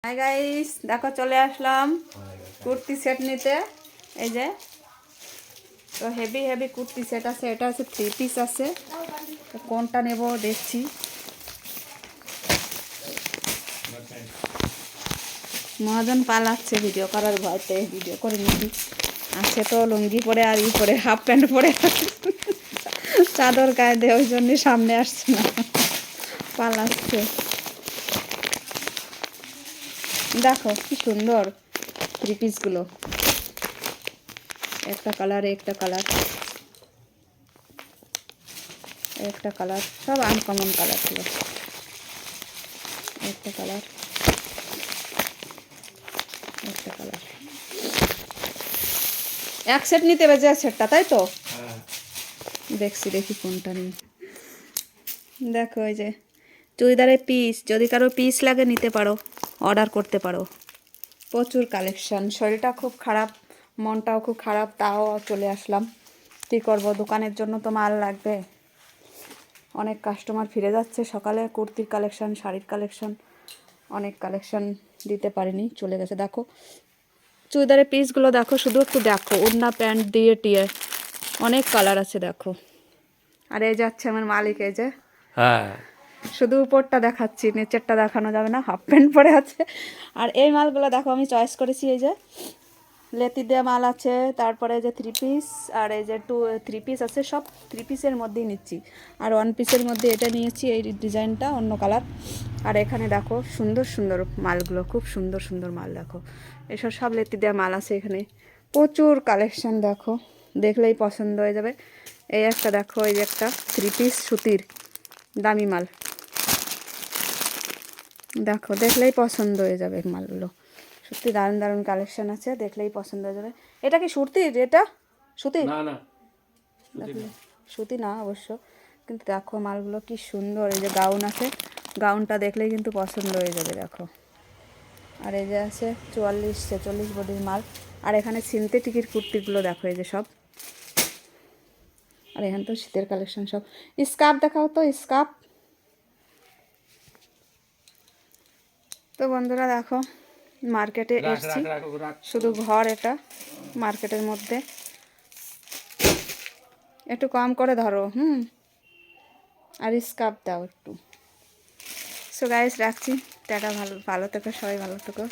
Hi guys, দেখো চলে আসলাম kurti set নিতে। এই যে তো হেভি হেভি কুর্তি সেট আছে, এটা আছে 3 পিস আছে। তো কোনটা নেব দেখছি। মহাজন পালাচ্ছে ভিডিও করার ভয়তে, ভিডিও করে নিচ্ছি। আছে তো লুঙ্গি পরে আর পরে হাফ প্যান্ট পরে চাদর গায়ে দিয়ে, ওই জন্যই সামনে আসছে না, পালাচ্ছে। দেখো কি সুন্দর 3 পিসগুলো, একটা কালার একটা কালার একটা কালার, সব আনকমন কালার ছিল। একটা কালার একটা কালার, এক সেট নিতে হবে, যে সেটটা, তাই তো দেখি কোনটা নিই। দেখো এই যে চুড়িদারের পিস, যদি কারো পিস লাগে নিতে পারো, অর্ডার করতে পারো। প্রচুর কালেকশন। শরীরটা খুব খারাপ, মনটাও খুব খারাপ, তাও চলে আসলাম। কী করবো, দোকানের জন্য তো মাল লাগবে। অনেক কাস্টমার ফিরে যাচ্ছে। সকালে কুর্তির কালেকশন, শাড়ির কালেকশন, অনেক কালেকশন দিতে পারিনি, চলে গেছে। দেখো চুড়িদারের পিসগুলো দেখো, শুধু একটু দেখো, ওড়না প্যান্ট দিয়ে টিয়ে অনেক কালার আছে দেখো। আর এই যাচ্ছে আমার মালিক, এই যে হ্যাঁ, শুধু উপরটা দেখাচ্ছি, নিচেরটা দেখানো যাবে না, হাফ প্যান্ট পরে আছে। আর এই মালগুলো দেখো আমি চয়েস করেছি। এই যে লেতি দেওয়া মাল আছে, তারপরে যে 3 পিস, আর এই যে 3 পিস আছে, সব 3 পিসের মধ্যেই নিচ্ছি। আর 1 পিসের মধ্যে এটা নিয়েছি, এই ডিজাইনটা অন্য কালার। আর এখানে দেখো সুন্দর সুন্দর মালগুলো, খুব সুন্দর সুন্দর মাল দেখো। এসব সব লেতি দেওয়া মাল আছে এখানে, প্রচুর কালেকশন। দেখো দেখলেই পছন্দ হয়ে যাবে। এই একটা দেখো, এই যে একটা 3 পিস সুতির দামি মাল, দেখো দেখলেই পছন্দ হয়ে যাবে মালগুলো। সত্যি দারুণ দারুণ কালেকশন আছে, দেখলেই পছন্দ হয়ে যাবে। এটা কি সুতির? এটা সুতির? না না, দেখলে সুতি না অবশ্য, কিন্তু দেখো মালগুলো কি সুন্দর। এই যে গাউন আছে, গাউনটা দেখলেই কিন্তু পছন্দ হয়ে যাবে দেখো। আর এই যে আছে 44-46 বডির মাল। আর এখানে সিনথেটিকের কুর্তিগুলো দেখো, এই যে সব। আর এখানে তো শীতের কালেকশন সব। স্কার্ফ দেখাও তো, স্কার্ফ। তো বন্ধুরা দেখো, মার্কেটে এসছি, শুধু ঘর এটা মার্কেটের মধ্যে। একটু কম করে ধরো, আর স্কার্ফ দাও একটু। সো গাইস রাখছি, টাটা, ভালো ভালো থেকো সবাই, ভালো থেকো।